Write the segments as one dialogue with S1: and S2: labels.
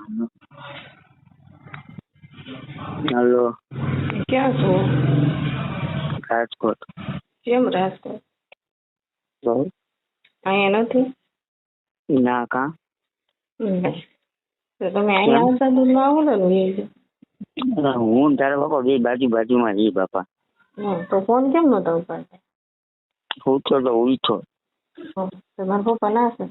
S1: Hello,
S2: ક્યાં છો?
S1: રાજકોટ.
S2: કેમ રાજકોટ?
S1: તો
S2: અહીંયા નથી?
S1: ના કા
S2: તો તમે અહીંયા આવતા દૂરમાં આવો ને
S1: હું ને તારા બાપા બે બાજુમાં જઈએ બાપા.
S2: તો ફોન કેમ નતો ઉપાડતા?
S1: હું તો ઉઠો.
S2: તમારા પપ્પા ના છે?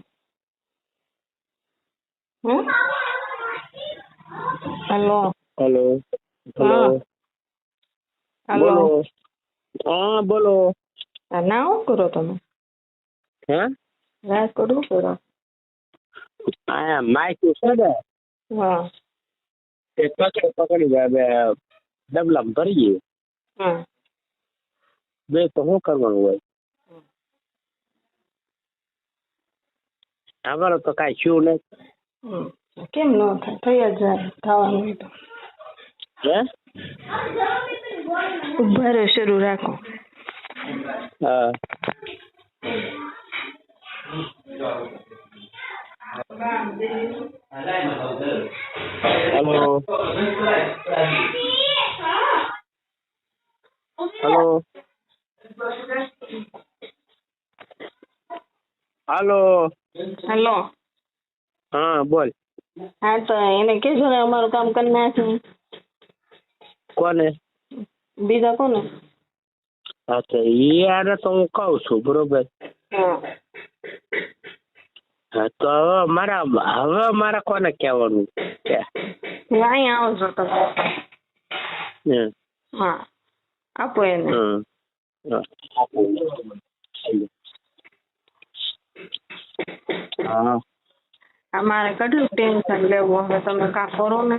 S2: Hello
S1: hello.
S2: હા હલો.
S1: હા બોલો.
S2: ના શું કરો તમે?
S1: હે
S2: રાજકોટ શું કરો?
S1: આ માઇક છે ને
S2: હા
S1: એ પકડી જાય ડબલામાં ભરી ગયું.
S2: હા
S1: બે તો શું કરવાનું હોય? અમારો તો કાંઈ શું નહીં.
S2: કેમ ન થાય? થઈ જ જાય થવાનું હોય તો.
S1: હે
S2: ઉભા રહો, શરૂ રાખો.
S1: હા હેલો. હેલો. હાલો.
S2: હલો.
S1: હા બોલ.
S2: હા તો એને કહેજો ને અમારું કામ કરી નાખે.
S1: કોને?
S2: બીજા કોને?
S1: અચ્છા યાર તો હું કહું છું બરોબર.
S2: હા
S1: હા તો હવે મારા કોને કહેવાનું છે?
S2: અહીંયા આવજો તમે. હા આપો એને.
S1: હા
S2: અમારે કેટલું ટેન્શન લેવું હવે તમે કાં કરો ને.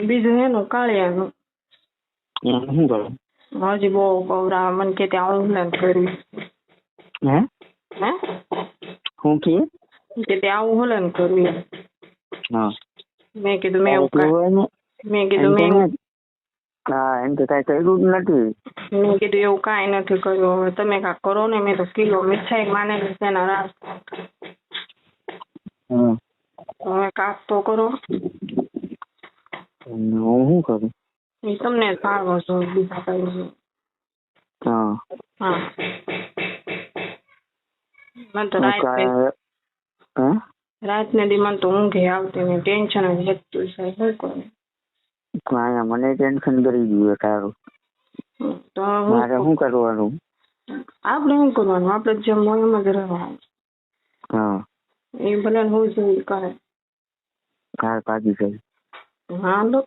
S2: બીજું એનું કાળિયાનું
S1: શું કરું?
S2: હજી બહુ ગૌરા મને કે ત્યાં આવું કર્યું.
S1: હે
S2: હે
S1: શું કે
S2: ત્યાં આવું હોલન કર્યું.
S1: હા
S2: મેં કીધું મેં એવું
S1: હા એમ તો કાંઈ કર્યું જ નથી.
S2: મેં કીધું એવું કાંઈ નથી કર્યું. હવે તમે કાંઈ કરો ને. મેં તો કિલો મીઠાઈ માનેલી છે એના રાસ. હવે કાંક તો કરો.
S1: હું શું કરું?
S2: એ તમને સારો છો બીજા કઈ.
S1: હા
S2: હા મને તો રાતને દી મને તો ઊંઘે આવતી ને ટેન્શન જ વધતું છે. શું કરું?
S1: મને ટેન્શન કરી ગયું તારું.
S2: તો
S1: મારે શું કરવાનું?
S2: આપણે શું કરવાનું? આપણે જેમ હોય એમ જ રહેવાનું.
S1: હા
S2: એ ભલે હું જોઈ કરે.
S1: કાર પાકી ગઈ.
S2: હાલો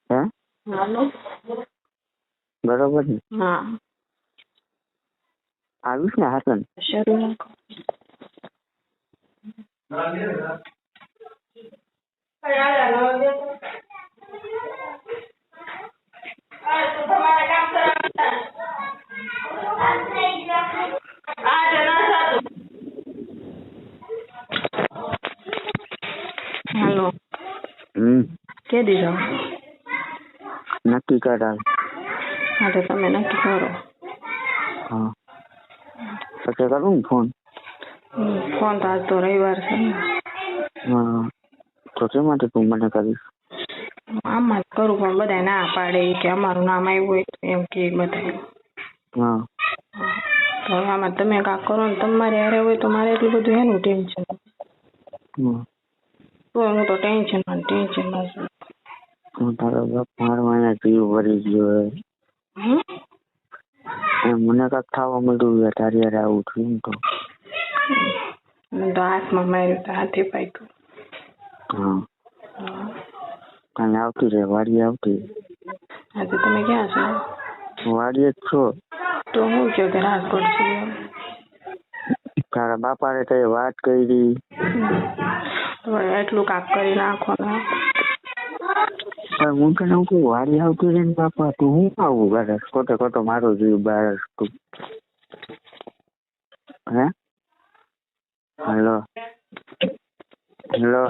S1: હે
S2: હાલો
S1: બરોબર ને?
S2: હા
S1: આવીશ ને હાસન.
S2: શરૂ રાખો. હાલો કે દીધો
S1: નક્કી કરાવ.
S2: હા તો તમે નક્કી કરો.
S1: હા પછી કરું ને ફોન.
S2: ફોન તો આજ તો રવિવાર છે ને.
S1: હા તો શા માટે તું મને કરીશ?
S2: આમાં જ કરું પણ બધા ના પાડે કે અમારું નામ આવ્યું હોય એમ કે બધા.
S1: હા
S2: તો આમાં તમે કાંક કરો ને તમારે હારે હોય તો મારે એટલું બધું એનું ટેન્શન. તો હું તો ટેન્શનમાં છું.
S1: તારો બાપ મારો અહીંયા જીવ ભરી ગયો. મને કાંક થવા મળ્યું તારી યાર આવું થયું તો.
S2: તો હાથમાં માર્યું તો હાથે પાક્યું.
S1: હા કાલે આવતી રે વાડી આવતી.
S2: આજે તમે ક્યાં છો?
S1: વાડીએ જ છો.
S2: તો હું કહો કે રાજકોટ છું.
S1: તારા બાપાને કઈ વાત કરી?
S2: એટલું કાક કરી નાખો ને.
S1: પણ હું તને કહું વાડી આવતી રે ને બાપા તું હું આવું કરે ખોટે ખોટો મારો જીવ બાર તું. હે હેલો હેલો.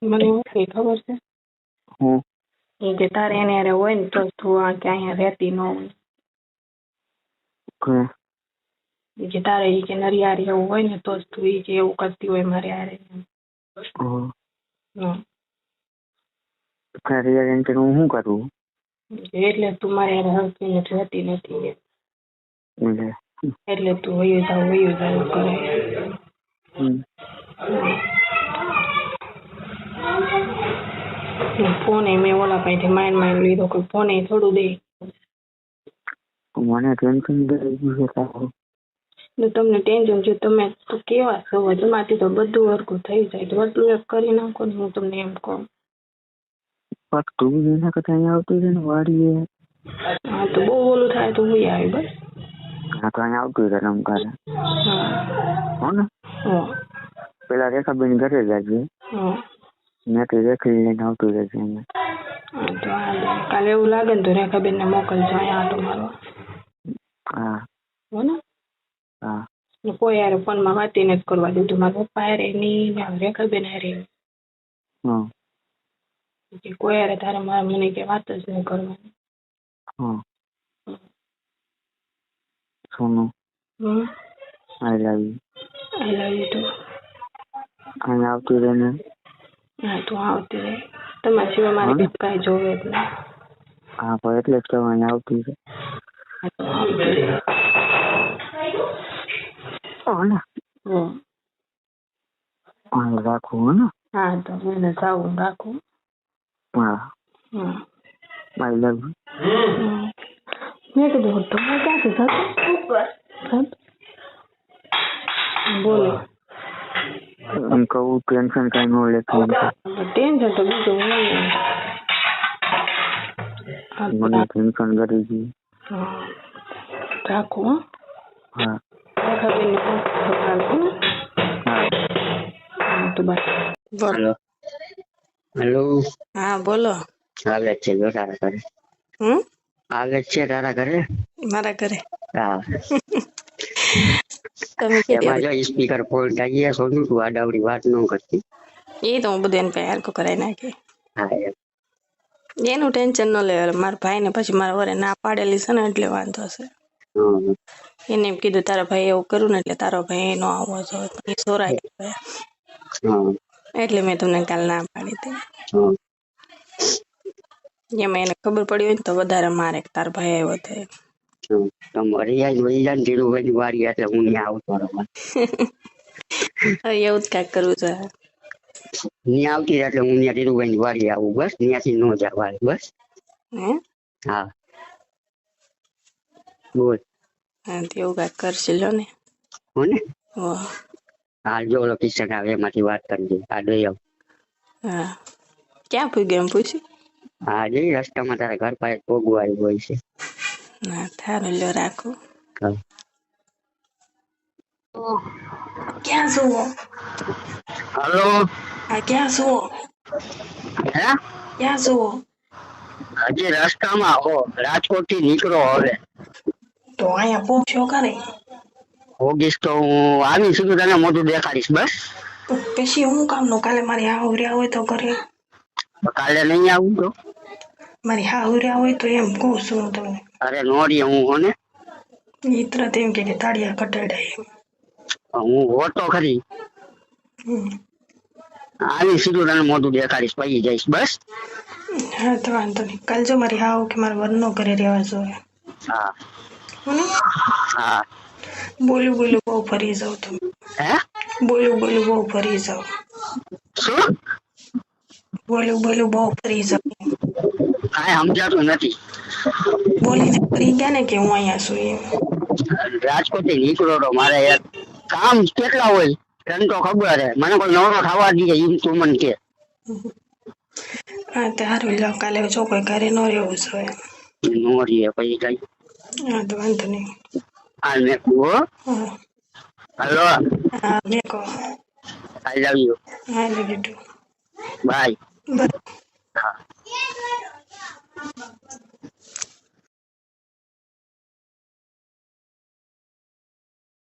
S2: મને એવું કઈ ખબર છે?
S1: હું
S2: એ કે તારે એને હારે હોય ને તો તું આ કે અહીંયા રહેતી ન હોય. કે તારે એ કે નરિયારી એવું હોય ને તો જ તું એ કે એવું કરતી હોય મારે હારે.
S1: હમ.
S2: હા.
S1: તારી યાર એને હું શું કરું
S2: એટલે તું મારે યાર હરખીને રહેતી નથી
S1: એટલે
S2: એટલે તું વયું જાવ કરે.
S1: હમ.
S2: ફોન મેં ઓલા પાસેથી માઇન્ડ લીધો કોઈ ફોન થોડું દે.
S1: મને ટેન્શન થઈ ગયું છે તારું.
S2: ને તમને ટેન્શન છે તમે તો કેવા છો તમારાથી તો બધું હરખું થઈ જાય તો બધું એક કરી નાખો ને હું તમને એમ કહું.
S1: પણ તું એના કરતા અહીંયા આવતી છે ને વાડીએ.
S2: હા તો બહુ ઓલું થાય તો હું આવી બસ.
S1: હા તો અહીંયા આવતું રહે રમ કરે.
S2: હા.
S1: હો ને
S2: હા.
S1: પેલા રેખાબેન ઘરે જજે.
S2: હા.
S1: મેં તો રેખી લઈને આવતું રહેશે અહીંયા.
S2: હા તો કાલે એવું લાગે ને તો રેખાબેન ને મોકલજો અહીંયા આટો મારવા.
S1: હા.
S2: હો ને.
S1: હા.
S2: કોઈ યાર ફોનમાં વાત નથી કરવા દીધું મારા પપ્પા હારે નહીં રેખાબેન હારે.
S1: હા.
S2: કોઈ યાર તારે મારા મને કે વાત જ નહીં કરવાની.
S1: હા. સોનું. આઈ લવ
S2: યુ ટુ.
S1: અહીંયા આવતું રહે ને.
S2: હા તું આવતી રહે તમારા સિવાય મારે કંઈ કાંઈ જોવે જ નહીં.
S1: હા પણ એટલે જ તો અહીંયા આવતી રહે. ને રાખવું હે ને.
S2: હા તો એને સાવું રાખું.
S1: હા. આઈ લવ
S2: મેં કીધું તમે ક્યાંથી થતો બોલો.
S1: એમ કહું ટેન્શન કઈ ન લેતું
S2: ટેન્શન તો બીજું
S1: મને ટેન્શન કરી ગયું.
S2: રાખું
S1: હા.
S2: બોલો.
S1: હેલો.
S2: હા બોલો.
S1: આવે છે તારા ઘરે. આવે છે તારા ઘરે.
S2: મારા ઘરે.
S1: હા.
S2: તમે
S1: એમાં જો સ્પીકર ફોન થાય સોનું તું આડાવડી વાત ન કરતી.
S2: એ તો હું બધું એને કઈ હરખું કરાવી નાખી.
S1: હા
S2: એનું ટેન્શન ન લે મારા ભાઈ ને પછી મારા વરે ના પાડેલી છે ને એટલે વાંધો છે. એને એમ કીધું તારા ભાઈ એવું કરું ને એટલે તારો ભાઈ નો આવવો જોઈએ સોરાય એટલે મેં તમને કાલ ના પાડી હતી. એમાં એને ખબર પડી હોય ને તો વધારે મારે તાર ભાઈ આવ્યો હતો. એવું જ કાંઈક કરવું છે.
S1: આવતી એટલે હું ત્યાં ધીરુભાઈ ની વાડી આવું બસ ત્યાંથી નો જવાય બસ. હા બોલ.
S2: હા એવું કાંઈક કરશે લો ને.
S1: હો ને. હા જો લોકેશન આવે એમાંથી વાત કરજે આ દઈ આવ. હા
S2: ક્યાં પૂગ્યું એમ પૂછ્યું.
S1: હા જઈ રસ્તામાં તારા ઘર પાસે પોગવા આવ્યું હોય છે.
S2: ના થારું લ્યો રાખું. ક્યાં સુવો.
S1: હાલો.
S2: હા ક્યાં સુવો.
S1: હે
S2: ક્યાં સુવો.
S1: હજી રસ્તામાં હો રાજકોટ થી નીકળો હવે.
S2: તો અહીંયા પૂછ્યો કરે.
S1: હોગીશ તો હું આવી સુધી તને મોઢું દેખાડીશ બસ.
S2: પછી હું કામ નું કાલે મારી હાહુર્યા હોય તો ઘરે.
S1: કાલે નહીં આવું તો.
S2: મારી હાહુર્યા હોય તો એમ કહું છું તમને.
S1: અરે નોડી હું હોને.
S2: તરત એમ કે તાળિયા કટાડાય.
S1: હું હોતો ખરી. આવી સીધું તને મોઢું દેખાડીશ પછી જઈશ બસ.
S2: હા તો વાંધો નહીં કાલ જો મારી હાવ કે મારા વરનો ઘરે રહેવા જોઈએ.
S1: હા. હા.
S2: બોલું બહુ ફરી જાવ તમે.
S1: હે
S2: બોલું બહુ ફરી જાવ.
S1: શું
S2: બોલું બહુ ફરી જાવ.
S1: કાંઈ સમજાતું નથી.
S2: બોલીને ફરી ગયા ને કે હું અહીંયા છું એમ.
S1: રાજકોટ થી નીકળો તો મારે યાર કામ કેટલા હોય તને તો ખબર હે મને કોઈ નવરો થવા દે એમ તું મને કે.
S2: હા તે હારું લો કાલે જો કોઈ ઘરે ન રહેવું જોઈએ.
S1: નો રીએ પછી કઈ.
S2: હા તો વાંધો નહીં.
S1: હાલ મેં કહું હો. હાલો.
S2: હા મેં કહો.
S1: I love you.
S2: I love you too.
S1: Bye.
S2: Bye.
S1: હા.